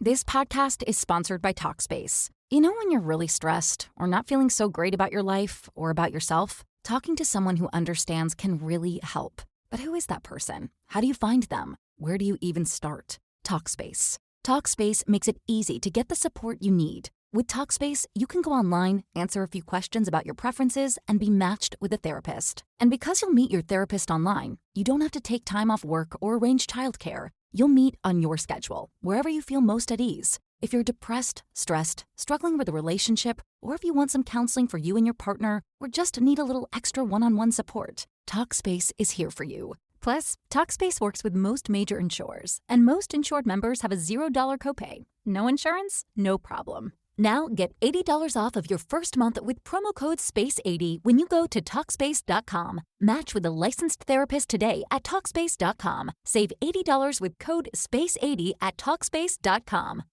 This podcast is sponsored by Talkspace. You know when you're really stressed or not feeling so great about your life or about yourself? Talking to someone who understands can really help. But who is that person? How do you find them? Where do you even start? Talkspace. Talkspace makes it easy to get the support you need. With Talkspace, you can go online, answer a few questions about your preferences, and be matched with a therapist. And because you'll meet your therapist online, you don't have to take time off work or arrange childcare. You'll meet on your schedule, wherever you feel most at ease. If you're depressed, stressed, struggling with a relationship, or if you want some counseling for you and your partner, or just need a little extra one-on-one support, Talkspace is here for you. Plus, Talkspace works with most major insurers, and most insured members have a $0 copay. No insurance? No problem. Now get $80 off of your first month with promo code SPACE80 when you go to Talkspace.com. Match with a licensed therapist today at Talkspace.com. Save $80 with code SPACE80 at Talkspace.com.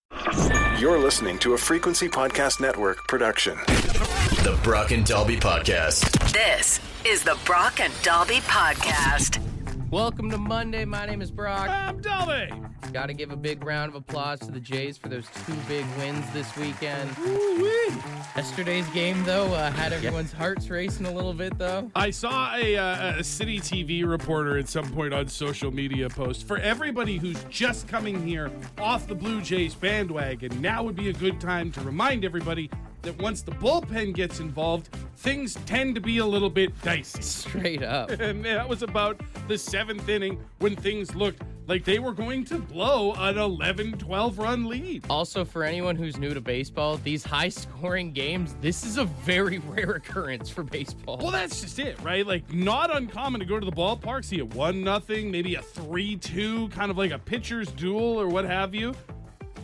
You're listening to a Frequency Podcast Network production. The Brock and Dalby Podcast. This is the Brock and Dalby Podcast. Welcome to Monday. My name is Brock. I'm Dalby. Got to give a big round of applause to the Jays for those 2 big wins this weekend. Woo-wee. Yesterday's game, though, had everyone's hearts racing a little bit, though. I saw a City TV reporter at some point on social media post. For everybody who's just coming here off the Blue Jays bandwagon, now would be a good time to remind everybody that once the bullpen gets involved, things tend to be a little bit dicey. Straight up. And that was about the 7th inning when things looked like they were going to blow an 11-12 run lead. Also, for anyone who's new to baseball, these high-scoring games, this is a very rare occurrence for baseball. Well, that's just it, right? Like, not uncommon to go to the ballpark, see a 1-0, maybe a 3-2, kind of like a pitcher's duel or what have you.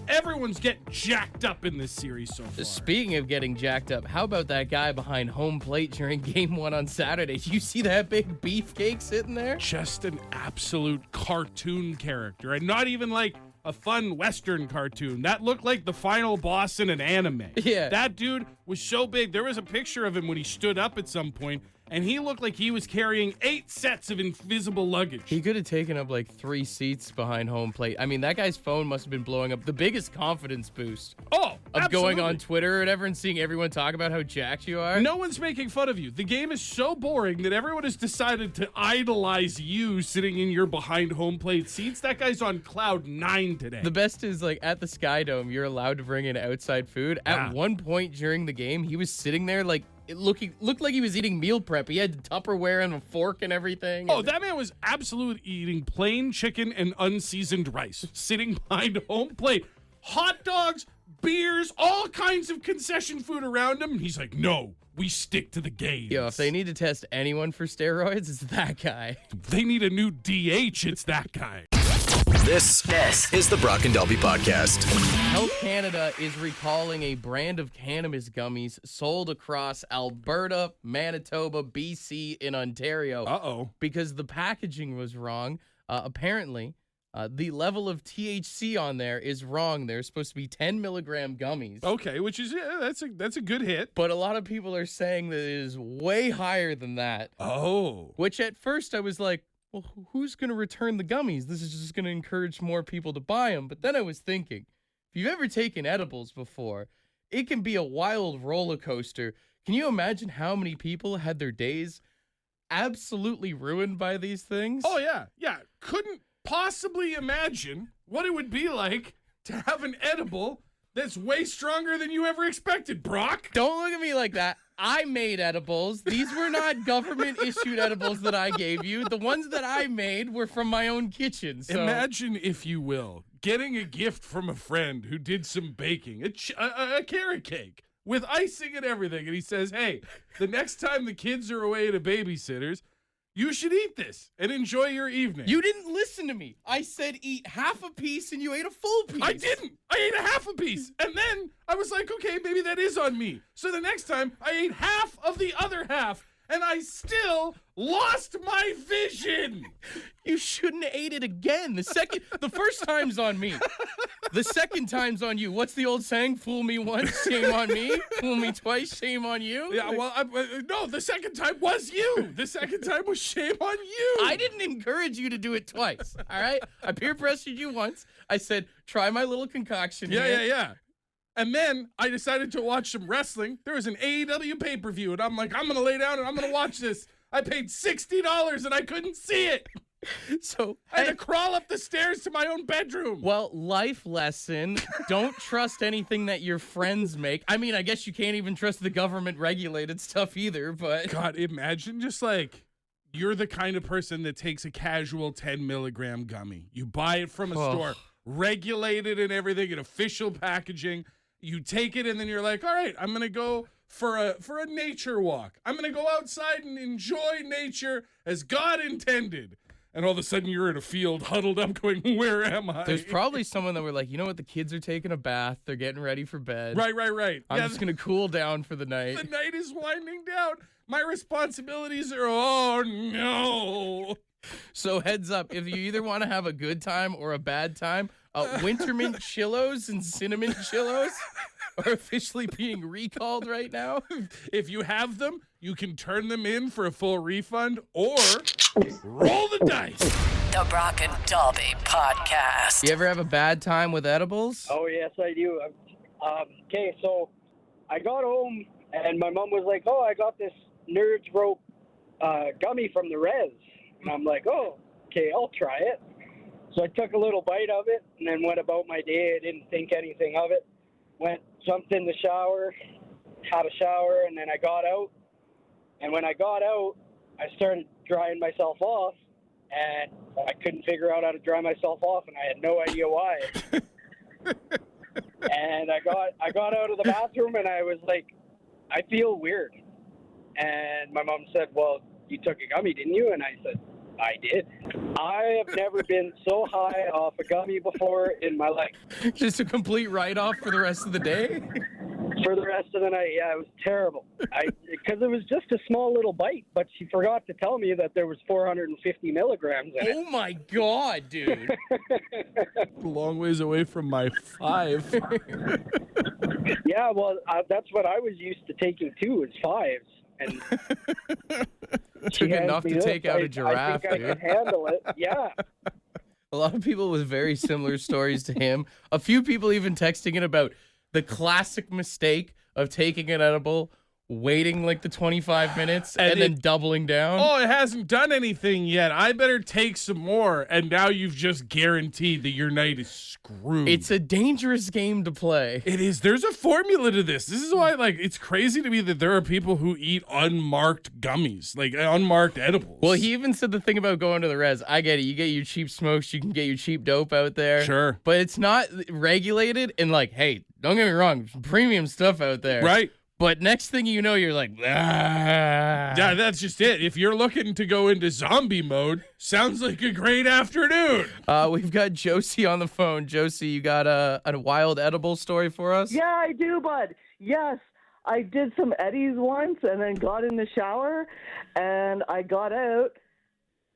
Everyone's getting jacked up in this series so far. Speaking of getting jacked up, how about that guy behind home plate during Game 1 on Saturday? Did you see that big beefcake sitting there? Just an absolute cartoon character, and not even like a fun Western cartoon. That looked like the final boss in an anime. Yeah. That dude was so big. There was a picture of him when he stood up at some point, and he looked like he was carrying 8 sets of invisible luggage. He could have taken up like 3 seats behind home plate. I mean, that guy's phone must have been blowing up. The biggest confidence boost. Oh, of absolutely. Going on Twitter or whatever and seeing everyone talk about how jacked you are. No one's making fun of you. The game is so boring that everyone has decided to idolize you sitting in your behind home plate seats. That guy's on cloud 9 today. The best is, like, at the Sky Dome, you're allowed to bring in outside food. At one point during the game, he was sitting there like, it looked like he was eating meal prep. He had Tupperware and a fork and everything. Oh, that man was absolutely eating plain chicken and unseasoned rice, sitting behind home plate. Hot dogs, beers, all kinds of concession food around him. He's like, no, we stick to the games. Yo, if they need to test anyone for steroids, it's that guy. They need a new DH, it's that guy. This is the Brock and Dalby Podcast. Health Canada is recalling a brand of cannabis gummies sold across Alberta, Manitoba, BC, and Ontario. Uh-oh. Because the packaging was wrong. Apparently, the level of THC on there is wrong. There's supposed to be 10 milligram gummies. Okay, which is, that's a good hit. But a lot of people are saying that it is way higher than that. Oh. Which at first I was like, well, who's going to return the gummies? This is just going to encourage more people to buy them. But then I was thinking, if you've ever taken edibles before, it can be a wild roller coaster. Can you imagine how many people had their days absolutely ruined by these things? Oh, yeah. Yeah. Couldn't possibly imagine what it would be like to have an edible that's way stronger than you ever expected, Brock. Don't look at me like that. I made edibles. These were not government-issued edibles that I gave you. The ones that I made were from my own kitchen. So. Imagine, if you will, getting a gift from a friend who did some baking, a carrot cake with icing and everything, and he says, hey, the next time the kids are away at a babysitter's, you should eat this and enjoy your evening. You didn't listen to me. I said eat half a piece and you ate a full piece. I didn't. I ate a half a piece. And then I was like, okay, maybe that is on me. So the next time I ate half of the other half. and I still lost my vision. You shouldn't have ate it again. The first time's on me. The second time's on you. What's the old saying? Fool me once, shame on me. Fool me twice, shame on you. Yeah, well, no, the second time was you. The second time was shame on you. I didn't encourage you to do it twice, all right? I peer pressured you once. I said, try my little concoction here. Yeah. And then I decided to watch some wrestling. There was an AEW pay-per-view, and I'm like, I'm going to lay down and I'm going to watch this. I paid $60 and I couldn't see it. So I had to crawl up the stairs to my own bedroom. Well, life lesson, don't trust anything that your friends make. I mean, I guess you can't even trust the government-regulated stuff either, but... God, imagine just like, you're the kind of person that takes a casual 10-milligram gummy. You buy it from a store, regulated and everything, in official packaging. You take it, and then you're like, all right, I'm going to go for a nature walk. I'm going to go outside and enjoy nature as God intended. And all of a sudden, you're in a field huddled up going, where am I? There's probably someone that were like, you know what, the kids are taking a bath. They're getting ready for bed. Right. I'm just going to cool down for the night. The night is winding down. My responsibilities are, oh, no. So heads up, if you either want to have a good time or a bad time, Wintermint Chillos and Cinnamon Chillos are officially being recalled right now. If you have them, you can turn them in for a full refund or roll the dice. The Brock and Dalby Podcast. You ever have a bad time with edibles? Oh, yes, I do. Okay, so I got home, and my mom was like, oh, I got this Nerds Rope gummy from the Res. And I'm like, oh, okay, I'll try it. So I took a little bite of it and then went about my day. I didn't think anything of it. Jumped in the shower, had a shower, and then I got out. And when I got out, I started drying myself off, and I couldn't figure out how to dry myself off, and I had no idea why. And I got out of the bathroom, and I was like, I feel weird. And my mom said, well, you took a gummy, didn't you? And I said, I did. I have never been so high off a gummy before in my life. Just a complete write-off for the rest of the day? For the rest of the night, yeah, it was terrible. Because it was just a small little bite, but she forgot to tell me that there was 450 milligrams in it. Oh my God, dude. A long ways away from my 5. Yeah, well, that's what I was used to taking too, is 5s. And took enough to take out a giraffe, I think I can handle it. Yeah. A lot of people with very similar stories to him. A few people even texting in about the classic mistake of taking an edible, waiting like the 25 minutes, and then doubling down. Oh, it hasn't done anything yet. I better take some more. And now you've just guaranteed that your night is screwed. It's a dangerous game to play. It is. There's a formula to this. This is why, it's crazy to me that there are people who eat unmarked gummies, like unmarked edibles. Well, he even said the thing about going to the Res. I get it. You get your cheap smokes. You can get your cheap dope out there. Sure. But it's not regulated. And hey, don't get me wrong, premium stuff out there. Right. But next thing you know, you're like, ah. Yeah, that's just it. If you're looking to go into zombie mode, sounds like a great afternoon. We've got Josie on the phone. Josie, you got a wild edible story for us? Yeah, I do, bud. Yes, I did some Eddies once and then got in the shower, and I got out,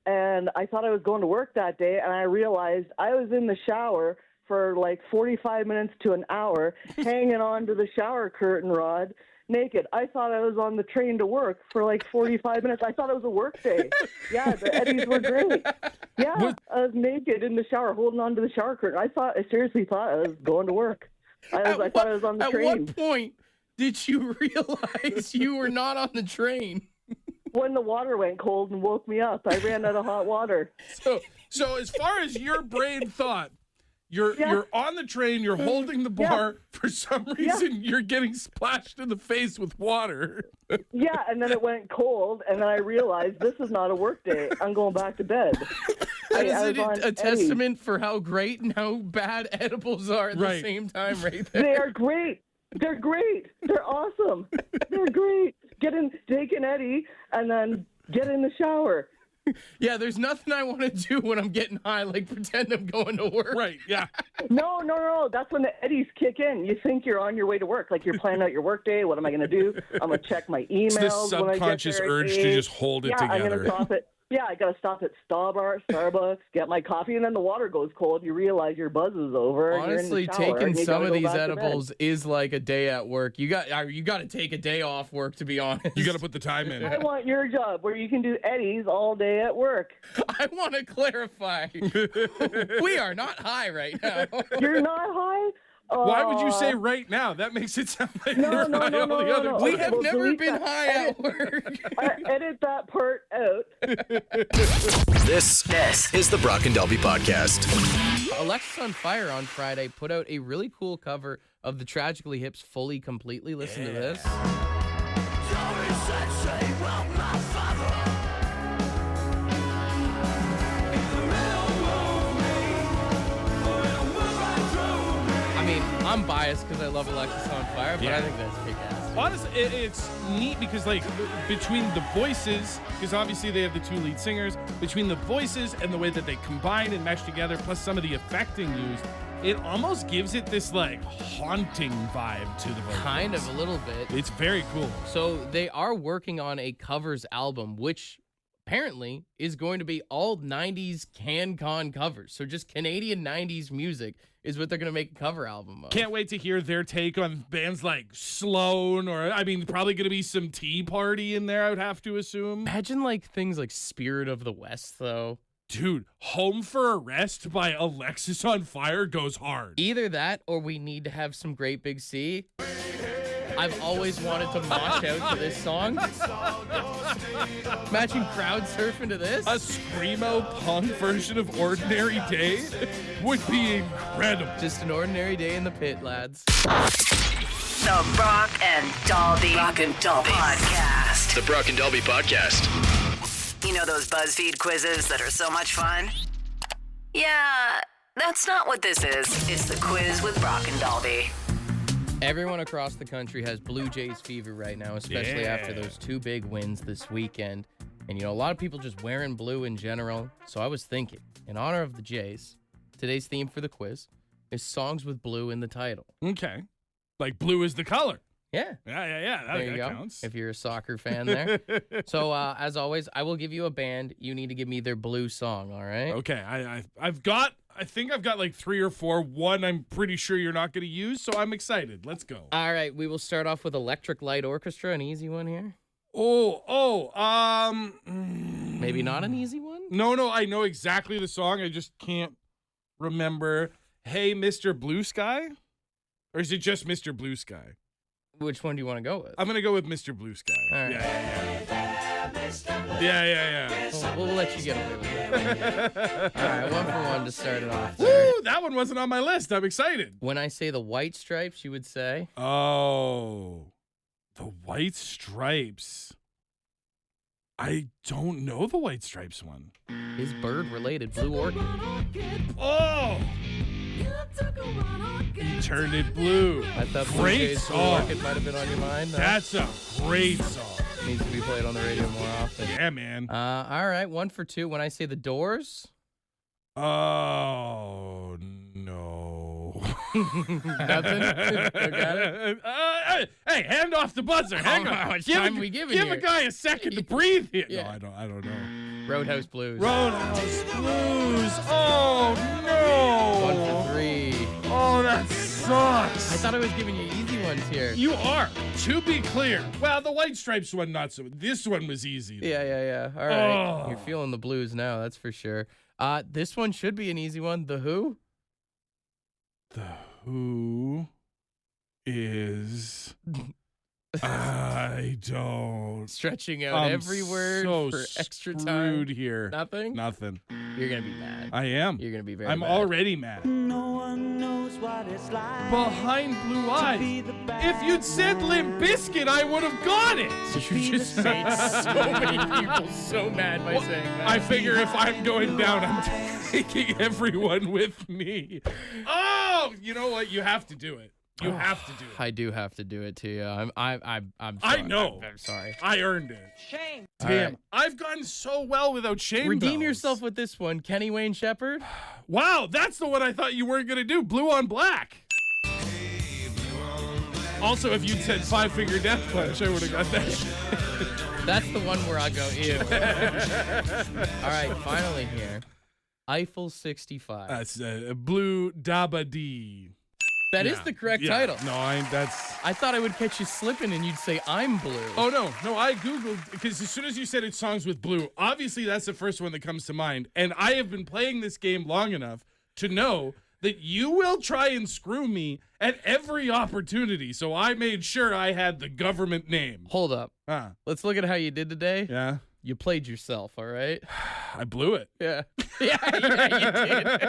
and I thought I was going to work that day, and I realized I was in the shower for 45 minutes to an hour, hanging onto the shower curtain rod, naked. I thought I was on the train to work for 45 minutes. I thought it was a work day. Yeah, the Eddies were great. Yeah, I was naked in the shower, holding onto the shower curtain. I seriously thought I was going to work. I thought I was on the train. At what point did you realize you were not on the train? When the water went cold and woke me up. I ran out of hot water. So as far as your brain thought, You're on the train, you're holding the bar. For some reason, you're getting splashed in the face with water. Yeah, and then it went cold, and then I realized this is not a work day. I'm going back to bed. Is it a testament for how great and how bad edibles are at the same time right there? They are great. They're great. They're awesome. They're great. Take an Eddie, and then get in the shower. Yeah, there's nothing I want to do when I'm getting high, like pretend I'm going to work. Right, yeah. No. That's when the eddies kick in. You think you're on your way to work. Like you're planning out your work day. What am I going to do? I'm going to check my emails. It's the when I get subconscious there. urge to just hold it I'm going together. to stop it. Yeah, I got to stop at Starbucks, get my coffee, and then the water goes cold. You realize your buzz is over. Honestly, you're in the shower, taking and you some gotta of go these back to edibles bed. is like a day at work. You got to take a day off work, to be honest. You got to put the time in. I want your job where you can do eddies all day at work. I want to clarify. We are not high right now. You're not high? Why would you say right now? That makes it sound like No, you're no, high no, all the no, other no. We times. have Well, never delete been that. high at work. Edit that part out. This is the Brock and Delby Podcast. Alexisonfire on Friday put out a really cool cover of the Tragically Hip's Fully Completely. Listen to this. I mean, I'm biased because I love Alexisonfire, but Yeah. I think that's kick-ass. Honestly, it's neat because, like, between the voices, because obviously they have the two lead singers, between the voices and the way that they combine and mesh together, plus some of the effecting used, it almost gives it this, like, haunting vibe to the vocals. Kind of, a little bit. It's very cool. So they are working on a covers album, which apparently is going to be all 90s CanCon covers. So just Canadian 90s music is what they're going to make a cover album of. Can't wait to hear their take on bands like Sloan, or, I mean, probably going to be some Tea Party in there, I would have to assume. Imagine like things like Spirit of the West, though. Dude, Home for Arrest by Alexisonfire goes hard. Either that or we need to have some Great Big Sea. I've always wanted to mosh out to this song. Imagine crowd surfing to this. A screamo punk version of Ordinary Day would be incredible. Just an ordinary day in the pit, lads. The Brock and Dalby Podcast. The Brock and Delby Podcast. You know those BuzzFeed quizzes that are so much fun? Yeah, that's not what this is. It's the quiz with Brock and Dalby. Everyone across the country has Blue Jays fever right now, especially after those two big wins this weekend. And, you know, a lot of people just wearing blue in general. So I was thinking, in honor of the Jays, today's theme for the quiz is songs with blue in the title. Okay. Like blue is the color. Yeah. Yeah. There you that go. counts. If you're a soccer fan there. So, as always, I will give you a band. You need to give me their blue song, all right? Okay. I think I've got like 3 or 4. One I'm pretty sure you're not going to use, so I'm excited. Let's go. All right, we will start off with Electric Light Orchestra, an easy one here. Maybe not an easy one? No, I know exactly the song. I just can't remember. Hey, Mr. Blue Sky? Or is it just Mr. Blue Sky? Which one do you want to go with? I'm going to go with Mr. Blue Sky. All right. Yeah. We'll let you get away with it. All right, 1 for 1 to start it off. Woo, that one wasn't on my list. I'm excited. When I say the White Stripes, you would say? Oh, the White Stripes. I don't know the White Stripes one. Is bird related? Blue Orchid. Oh! You turned it blue. I thought Blue Great Jays Blue song. Orchid might have been on your mind. No? That's a great song. Needs to be played on the radio more often. Yeah, man. All right, 1 for 2. When I say the Doors. Oh, no. Nothing? Got it? Hey, hand off the buzzer. Hang on. How much time we giving Give here? a guy a second to breathe here. Yeah. No, I don't know. Roadhouse Blues. Roadhouse Blues. Oh, no. 1 for 3. Oh, that sucks. I thought I was giving you easy ones here. You are. To be clear. Well, the White Stripes one, not so. This one was easy. Yeah. All right. Oh. You're feeling the blues now, that's for sure. This one should be an easy one. The Who? The Who is... I don't... Stretching out I'm every word so for extra screwed time. here. Nothing? Nothing. You're going to be mad. I am. You're going to be very I'm mad. already mad. No one knows what it's like. Behind Blue Eyes. If you'd said Limp Bizkit, I would have got it. You just made so many people so mad by saying that. I figure if I'm going down, I'm taking everyone with me. Oh, you know what? You have to do it. You have to do it. I do have to do it to you. I'm sorry. I know. I'm sorry. I earned it. Shame. Damn. Right. I've gone so well without shame. Redeem bells. yourself with this one, Kenny Wayne Shepherd. Wow, that's the one I thought you weren't going to do. Blue on Black. Also, if you'd said Five Finger Death Punch, I would have got that. That's the one where I go, ew. All right, finally here. Eiffel 65. That's Blue Daba D. That is the correct title. No, that's... I thought I would catch you slipping and you'd say, I'm blue. Oh, no, I Googled, because as soon as you said it's songs with blue, obviously that's the first one that comes to mind. And I have been playing this game long enough to know that you will try and screw me at every opportunity. So I made sure I had the government name. Hold up. Let's look at how you did today. Yeah. You played yourself, all right? I blew it. Yeah. Yeah, you did.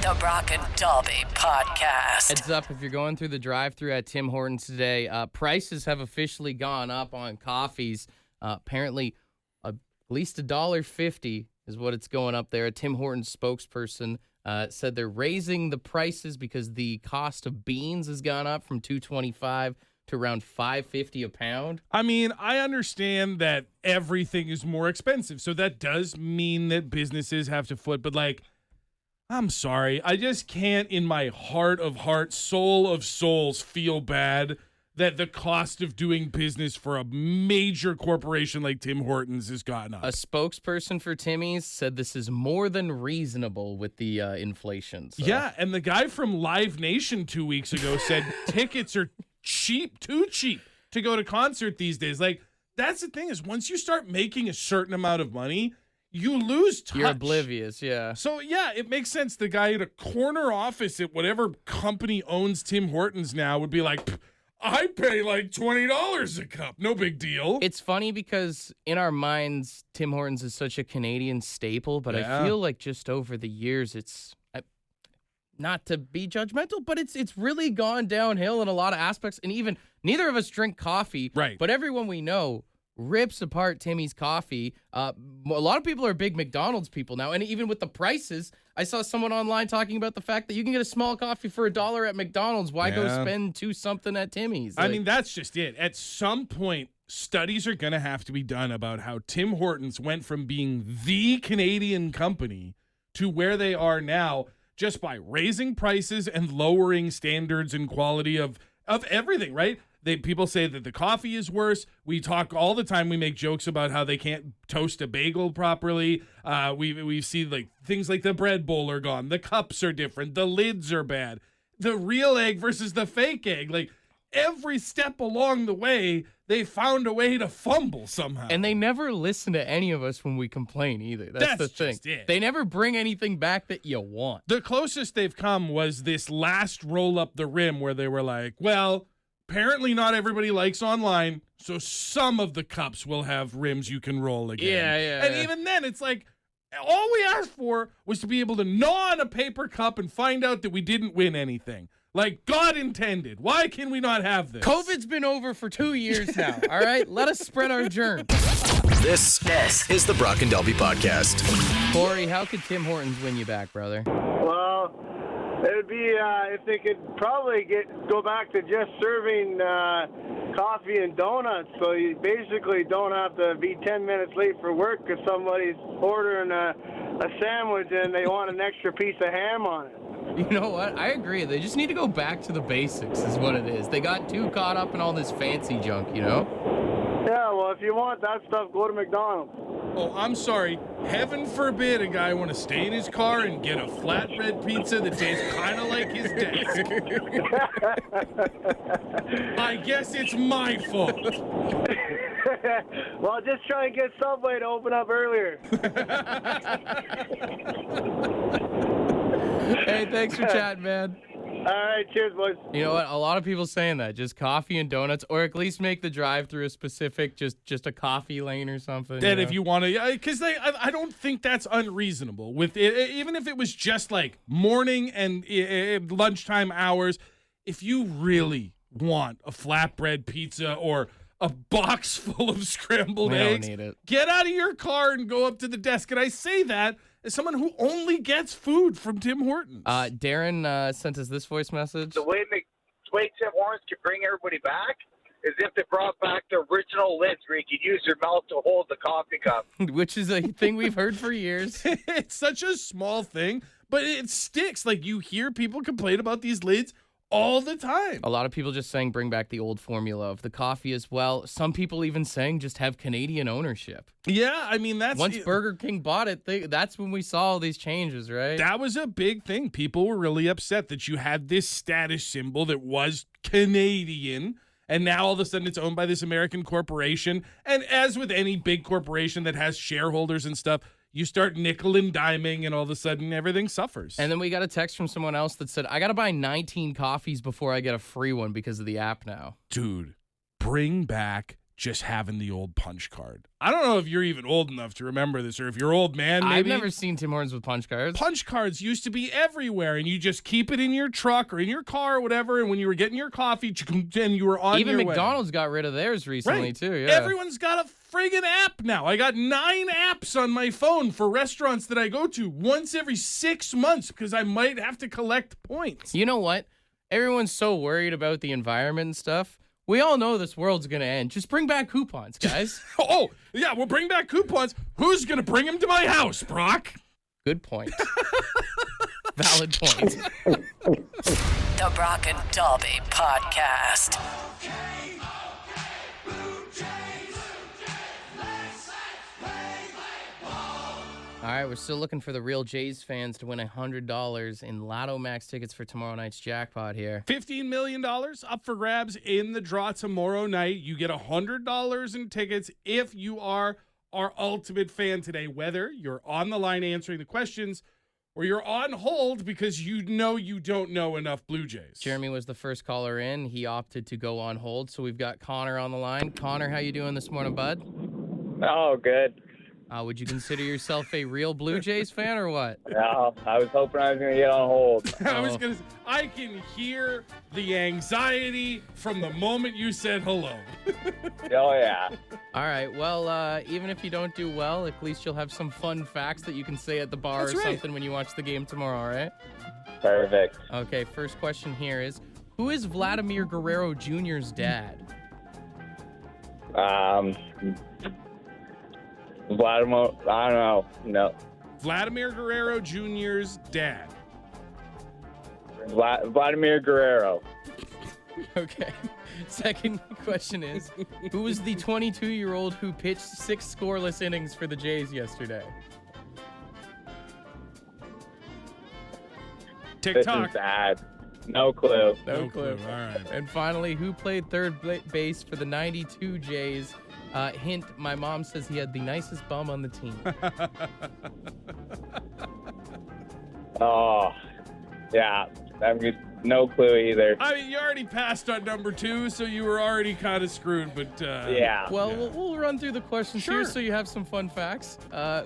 The Brock and Dalby Podcast. Heads up, if you're going through the drive-thru at Tim Hortons today, prices have officially gone up on coffees. Apparently, at least $1.50 is what it's going up there. A Tim Hortons spokesperson said they're raising the prices because the cost of beans has gone up from $2.25 to around $5.50 a pound. I mean, I understand that everything is more expensive, so that does mean that businesses have to foot, but like, I'm sorry, I just can't in my heart of hearts, soul of souls, feel bad that the cost of doing business for a major corporation like Tim Hortons has gotten up. A spokesperson for Timmy's said this is more than reasonable with the inflation. So. Yeah, and the guy from Live Nation 2 weeks ago said tickets are cheap, too cheap to go to concert these days. Like, that's the thing is once you start making a certain amount of money, you lose touch. You're oblivious, yeah. So, yeah, it makes sense. The guy at a corner office at whatever company owns Tim Hortons now would be like, I pay like $20 a cup. No big deal. It's funny because in our minds, Tim Hortons is such a Canadian staple, but Yeah. I feel like just over the years, it's not to be judgmental, but it's really gone downhill in a lot of aspects. And even neither of us drink coffee, Right. But everyone we know rips apart Timmy's coffee. A lot of people are big McDonald's people now, and even with the prices, I saw someone online talking about the fact that you can get a small coffee for $1 at McDonald's. Why go Yeah. spend $2 something at Timmy's? I mean, that's just it. At some point, studies are going to have to be done about how Tim Hortons went from being the Canadian company to where they are now just by raising prices and lowering standards and quality of everything, right? People say that the coffee is worse. We talk all the time. We make jokes about how they can't toast a bagel properly. We see like things like the bread bowl are gone. The cups are different. The lids are bad. The real egg versus the fake egg. Like every step along the way, they found a way to fumble somehow. And they never listen to any of us when we complain either. That's the thing. just it. They never bring anything back that you want. The closest they've come was this last roll up the rim where they were like, well, apparently not everybody likes online, so some of the cups will have rims you can roll again. Yeah. And even then, it's like, all we asked for was to be able to gnaw on a paper cup and find out that we didn't win anything. Like God intended. Why can we not have this? COVID's been over for 2 years now, all right? Let us spread our germs. This is the Brock and Dalby Podcast. Corey, how could Tim Hortons win you back, brother? Well, it would be if they could probably go back to just serving coffee and donuts, so you basically don't have to be 10 minutes late for work because somebody's ordering a sandwich and they want an extra piece of ham on it. You know what? I agree. They just need to go back to the basics is what it is. They got too caught up in all this fancy junk, you know? Yeah, well, if you want that stuff, go to McDonald's. Oh, I'm sorry. Heaven forbid a guy want to stay in his car and get a flatbread pizza that tastes kind of like his desk. I guess it's my fault. Well, just try and get Subway to open up earlier. Hey, thanks for chatting, man. All right, cheers, boys. You know what? A lot of people saying that. Just coffee and donuts, or at least make the drive-through a specific, just a coffee lane or something. Then if you want to, because I don't think that's unreasonable. With it, even if it was just like morning and lunchtime hours, if you really want a flatbread pizza or a box full of scrambled We don't eggs, need it. get out of your car and go up to the desk. And I say that as someone who only gets food from Tim Hortons. Darren sent us this voice message. The way Tim Hortons can bring everybody back is if they brought back the original lids where you could use your mouth to hold the coffee cup. Which is a thing we've heard for years. It's such a small thing, but it sticks. Like, you hear people complain about these lids all the time. A lot of people just saying bring back the old formula of the coffee as well. Some people even saying just have Canadian ownership. Yeah, I mean, that's... Once Burger King bought it, that's when we saw all these changes, right? That was a big thing. People were really upset that you had this status symbol that was Canadian, and now all of a sudden it's owned by this American corporation. And as with any big corporation that has shareholders and stuff, you start nickel and diming, and all of a sudden everything suffers. And then we got a text from someone else that said, I got to buy 19 coffees before I get a free one because of the app now. Dude, bring back just having the old punch card. I don't know if you're even old enough to remember this, or if you're old man, maybe. I've never seen Tim Hortons with punch cards. Punch cards used to be everywhere, and you just keep it in your truck or in your car or whatever, and when you were getting your coffee, and you were on your way. Even McDonald's got rid of theirs recently, too. Yeah. Everyone's got a friggin' app now. I got 9 apps on my phone for restaurants that I go to once every 6 months because I might have to collect points. You know what? Everyone's so worried about the environment and stuff. We all know this world's going to end. Just bring back coupons, guys. Oh, yeah, we'll bring back coupons. Who's going to bring them to my house, Brock? Good point. Valid point. The Brock and Dalby Podcast. All right, we're still looking for the real Jays fans to win $100 in Lotto Max tickets for tomorrow night's jackpot here. $15 million up for grabs in the draw tomorrow night. You get $100 in tickets if you are our ultimate fan today, whether you're on the line answering the questions or you're on hold because you know you don't know enough Blue Jays. Jeremy was the first caller in. He opted to go on hold, so we've got Connor on the line. Connor, how you doing this morning, bud? Oh, good. Would you consider yourself a real Blue Jays fan or what? No, I was hoping I was going to get on hold. I can hear the anxiety from the moment you said hello. Oh, yeah. All right. Well, even if you don't do well, at least you'll have some fun facts that you can say at the bar That's or right. something when you watch the game tomorrow, all right? Perfect. Okay, first question here is, who is Vladimir Guerrero Jr.'s dad? Vladimir, I don't know. No. Vladimir Guerrero Jr.'s dad. Vladimir Guerrero. Okay. Second question is, who was the 22-year-old who pitched 6 scoreless innings for the Jays yesterday? This TikTok. is bad. No clue. No clue. All right. And finally, who played third base for the 92 Jays? Hint, my mom says he had the nicest bum on the team. Oh, yeah. I'm good. No clue either. I mean, you already passed on number 2, so you were already kind of screwed, but... Yeah. Well, we'll run through the questions Sure. here so you have some fun facts.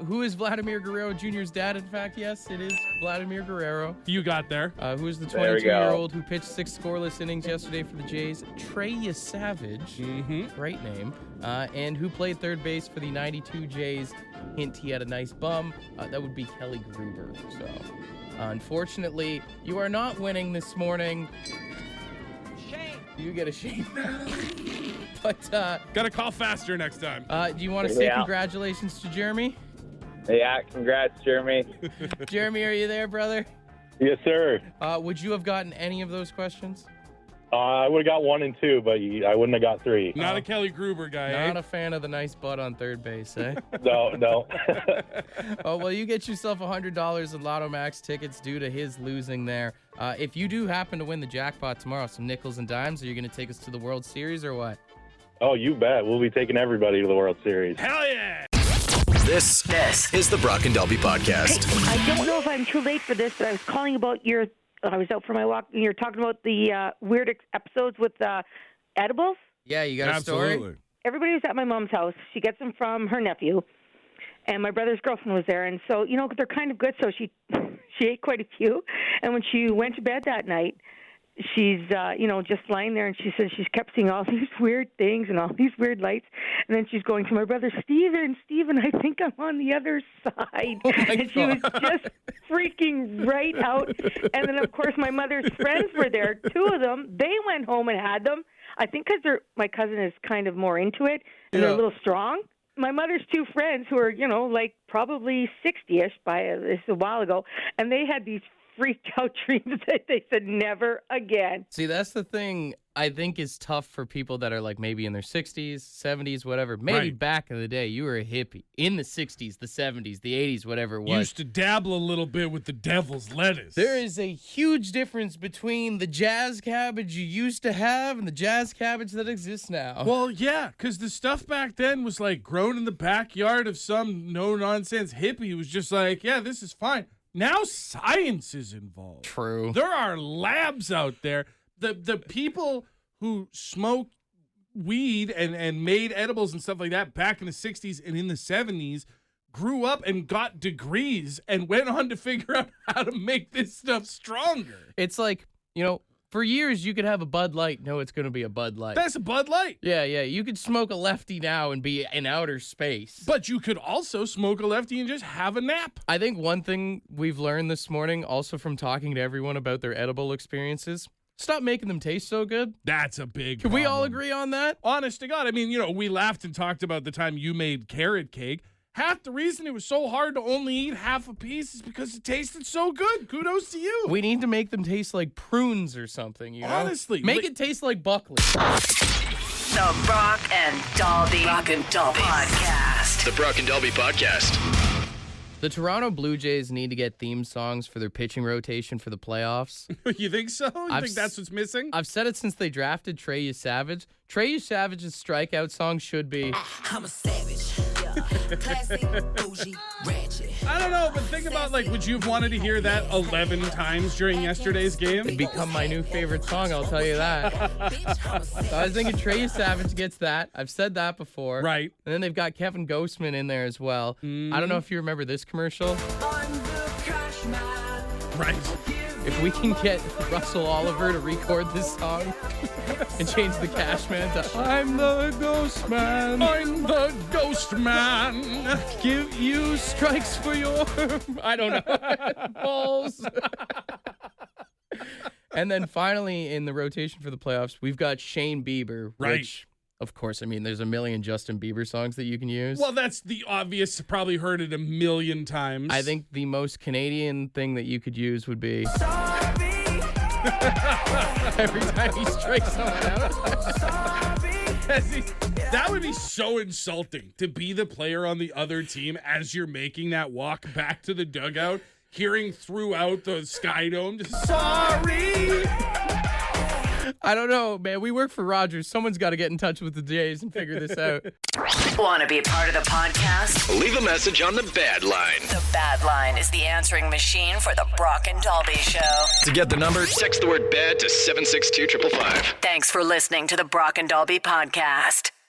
Who is Vladimir Guerrero Jr.'s dad? In fact, yes, it is Vladimir Guerrero. You got there. Who is the There we go. 22-year-old who pitched 6 scoreless innings yesterday for the Jays? Trey Savage. Great name. And who played third base for the 92 Jays? Hint, he had a nice bum. That would be Kelly Gruber. So, unfortunately, you are not winning this morning. Shame. You get a shame. But, Got to call faster next time. do you want to say Yeah. congratulations to Jeremy? Yeah, congrats, Jeremy. Jeremy, are you there, brother? Yes, sir. Would you have gotten any of those questions? I would have got 1 and 2, but I wouldn't have got 3. Not a Kelly Gruber guy, Not eh? a fan of the nice butt on third base, eh? No. Oh, well, you get yourself $100 in Lotto Max tickets due to his losing there. If you do happen to win the jackpot tomorrow, some nickels and dimes, are you going to take us to the World Series or what? Oh, you bet. We'll be taking everybody to the World Series. Hell yeah! This is the Brock and Dalby Podcast. I don't know if I'm too late for this, but I was calling about I was out for my walk, and you're talking about the weird episodes with edibles. Yeah, you got a story? Absolutely. Everybody was at my mom's house. She gets them from her nephew, and my brother's girlfriend was there. And so, they're kind of good, so she ate quite a few. And when she went to bed that night, she's, just lying there, and she says she's kept seeing all these weird things and all these weird lights. And then she's going to my brother, Steven, I think I'm on the other side. And she was just freaking right out. And then, of course, my mother's friends were there, 2 of them. They went home and had them. I think because my cousin is kind of more into it, and they're a little strong. My mother's 2 friends who are, probably 60-ish this a while ago, and they had these freaked out dreams that they said never again. See, that's the thing I think is tough for people that are like maybe in their 60s, 70s, whatever. Maybe back in the day, you were a hippie. In the 60s, the 70s, the 80s, whatever it was. Used to dabble a little bit with the devil's lettuce. There is a huge difference between the jazz cabbage you used to have and the jazz cabbage that exists now. Well, yeah, because the stuff back then was like grown in the backyard of some no-nonsense hippie who was just like, yeah, this is fine. Now science is involved. True. There are labs out there. The people who smoked weed and made edibles and stuff like that back in the 60s and in the 70s grew up and got degrees and went on to figure out how to make this stuff stronger. It's like, for years, you could have a Bud Light. No, it's going to be a Bud Light. That's a Bud Light. Yeah. You could smoke a lefty now and be in outer space. But you could also smoke a lefty and just have a nap. I think one thing we've learned this morning, also from talking to everyone about their edible experiences, stop making them taste so good. That's a big Can problem. we all agree on that? Honest to God. I mean, we laughed and talked about the time you made carrot cake. Half the reason it was so hard to only eat half a piece is because it tasted so good. Kudos to you. We need to make them taste like prunes or something, Honestly. Make it taste like Buckley. The Brock and Dalby Podcast. The Brock and Dalby Podcast. The Toronto Blue Jays need to get theme songs for their pitching rotation for the playoffs. You think so? You think that's what's missing? I've said it since they drafted Trey Savage. Trey Savage's strikeout song should be... I'm a savage. Classic, bougie, ratchet. I don't know, but think about, would you have wanted to hear that 11 times during yesterday's game? It'd become my new favorite song, I'll tell you that. So I was thinking Trey Savage gets that. I've said that before. Right. And then they've got Kevin Ghostman in there as well. I don't know if you remember this commercial. Right. If we can get Russell Oliver to record this song and change the cash man to I'm the ghost man. I'm the ghost man. Give you strikes for your I don't know balls. And then finally in the rotation for the playoffs, we've got Shane Bieber, which of course, there's a million Justin Bieber songs that you can use. Well, that's the obvious. Probably heard it a million times. I think the most Canadian thing that you could use would be every time he strikes someone out. That would be so insulting to be the player on the other team as you're making that walk back to the dugout, hearing throughout the Sky Dome, just, sorry. I don't know, man. We work for Rogers. Someone's got to get in touch with the Jays and figure this out. Want to be a part of the podcast? Leave a message on the Bad Line. The Bad Line is the answering machine for the Brock and Dalby Show. To get the number, text the word BAD to 762-555. Thanks for listening to the Brock and Dalby Podcast.